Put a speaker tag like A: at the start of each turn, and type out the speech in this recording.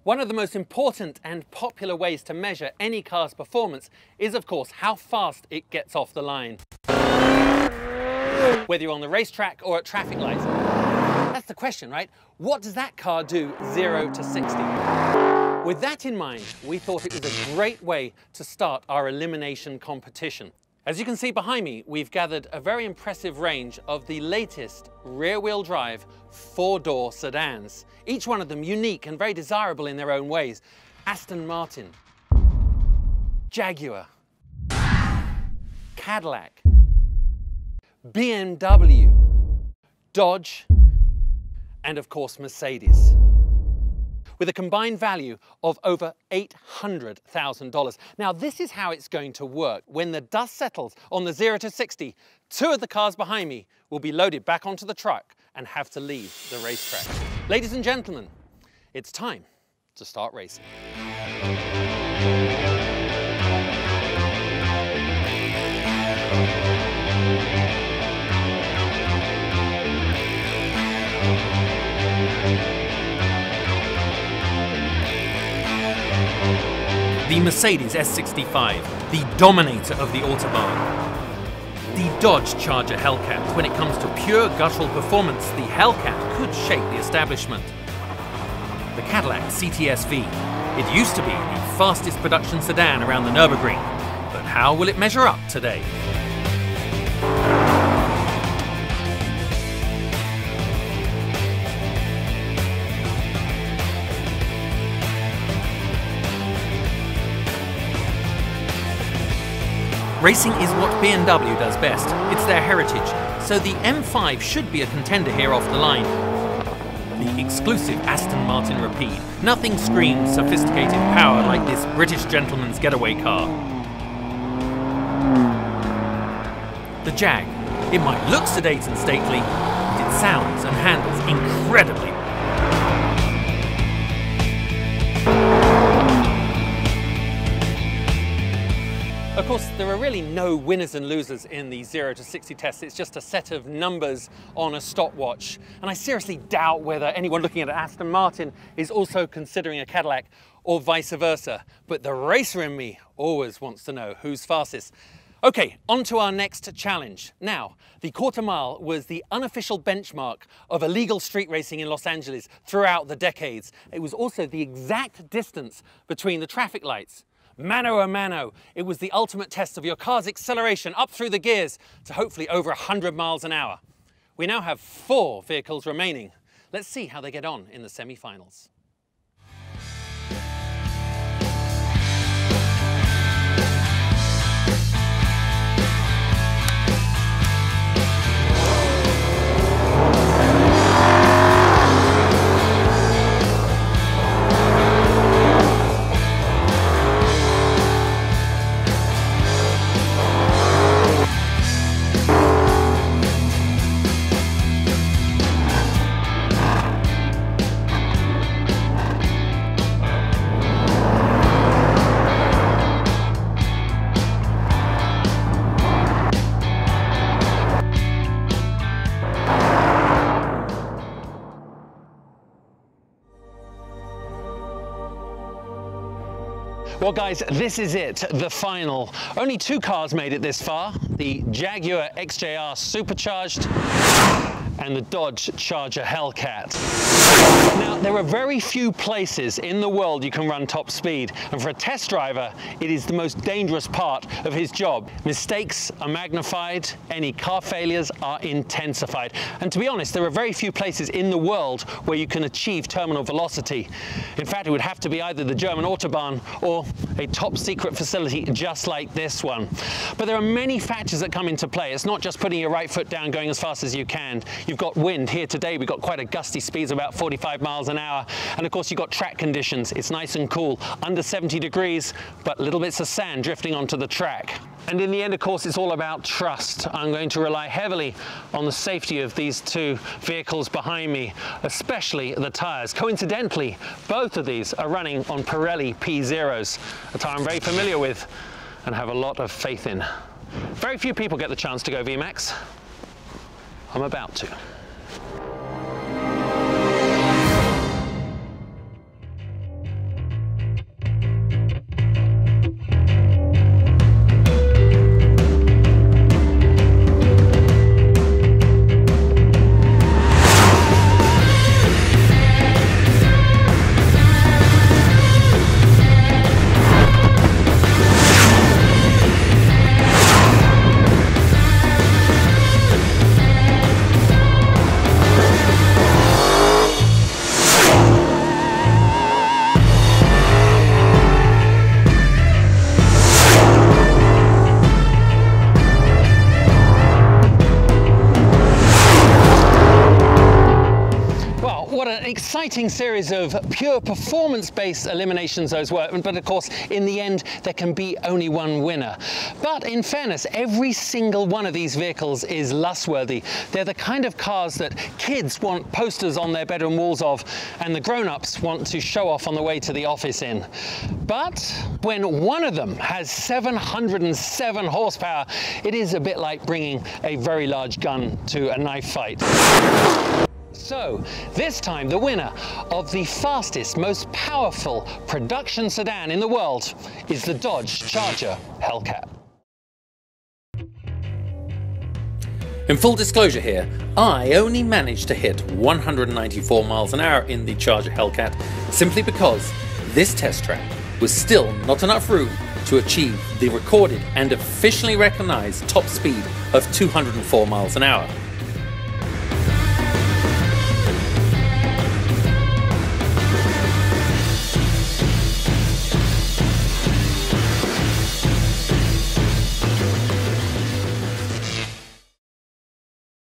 A: One of the most important and popular ways to measure any car's performance is, of course, how fast it gets off the line. Whether you're on the racetrack or at traffic lights. That's the question, right? What does that car do 0 to 60? With that in mind, we thought it was a great way to start our elimination competition. As you can see behind me, we've gathered a very impressive range of the latest rear-wheel drive 4-door sedans, each one of them unique and very desirable in their own ways. Aston Martin, Jaguar, Cadillac, BMW, Dodge, and of course Mercedes, with a combined value of over $800,000. Now this is how it's going to work. When the dust settles on the 0 to 60, 2 of the cars behind me will be loaded back onto the truck and have to leave the racetrack. Ladies and gentlemen, it's time to start racing. The Mercedes S65, the dominator of the Autobahn. The Dodge Charger Hellcat. When it comes to pure guttural performance, the Hellcat could shake the establishment. The Cadillac CTS-V. It used to be the fastest production sedan around the Nürburgring, but how will it measure up today? Racing is what BMW does best. It's their heritage. So the M5 should be a contender here off the line. The exclusive Aston Martin Rapide. Nothing screams sophisticated power like this British gentleman's getaway car. The Jag. It might look sedate and stately, but it sounds and handles incredibly. Of course, there are really no winners and losers in the 0 to 60 tests. It's just a set of numbers on a stopwatch. And I seriously doubt whether anyone looking at Aston Martin is also considering a Cadillac or vice versa. But the racer in me always wants to know who's fastest. Okay, on to our next challenge. Now, the quarter mile was the unofficial benchmark of illegal street racing in Los Angeles throughout the decades. It was also the exact distance between the traffic lights. Mano a mano, it was the ultimate test of your car's acceleration up through the gears to hopefully over 100 miles an hour. We now have 4 vehicles remaining. Let's see how they get on in the semi-finals. Well guys, this is it, the final. Only 2 cars made it this far, the Jaguar XJR Supercharged and the Dodge Charger Hellcat. Now, there are very few places in the world you can run top speed, and for a test driver, it is the most dangerous part of his job. Mistakes are magnified, any car failures are intensified. And to be honest, there are very few places in the world where you can achieve terminal velocity. In fact, it would have to be either the German Autobahn or a top secret facility just like this one. But there are many factors that come into play. It's not just putting your right foot down, going as fast as you can. You've got wind. Here today we've got quite a gusty speeds of about 45 miles an hour, and of course you've got track conditions. It's nice and cool, under 70 degrees, but little bits of sand drifting onto the track. And in the end, of course, it's all about trust. I'm going to rely heavily on the safety of these 2 vehicles behind me, especially the tires. Coincidentally, both of these are running on Pirelli P0s, a tire I'm very familiar with and have a lot of faith in. Very few people get the chance to go VMAX. I'm about to. exciting series of pure performance-based eliminations those were, but of course in the end there can be only one winner. But in fairness, every single one of these vehicles is lust-worthy. They're the kind of cars that kids want posters on their bedroom walls of, and the grown-ups want to show off on the way to the office in. But when one of them has 707 horsepower, it is a bit like bringing a very large gun to a knife fight. So, this time the winner of the fastest, most powerful production sedan in the world is the Dodge Charger Hellcat.
B: In full disclosure here, I only managed to hit 194 miles an hour in the Charger Hellcat simply because this test track was still not enough room to achieve the recorded and officially recognized top speed of 204 miles an hour.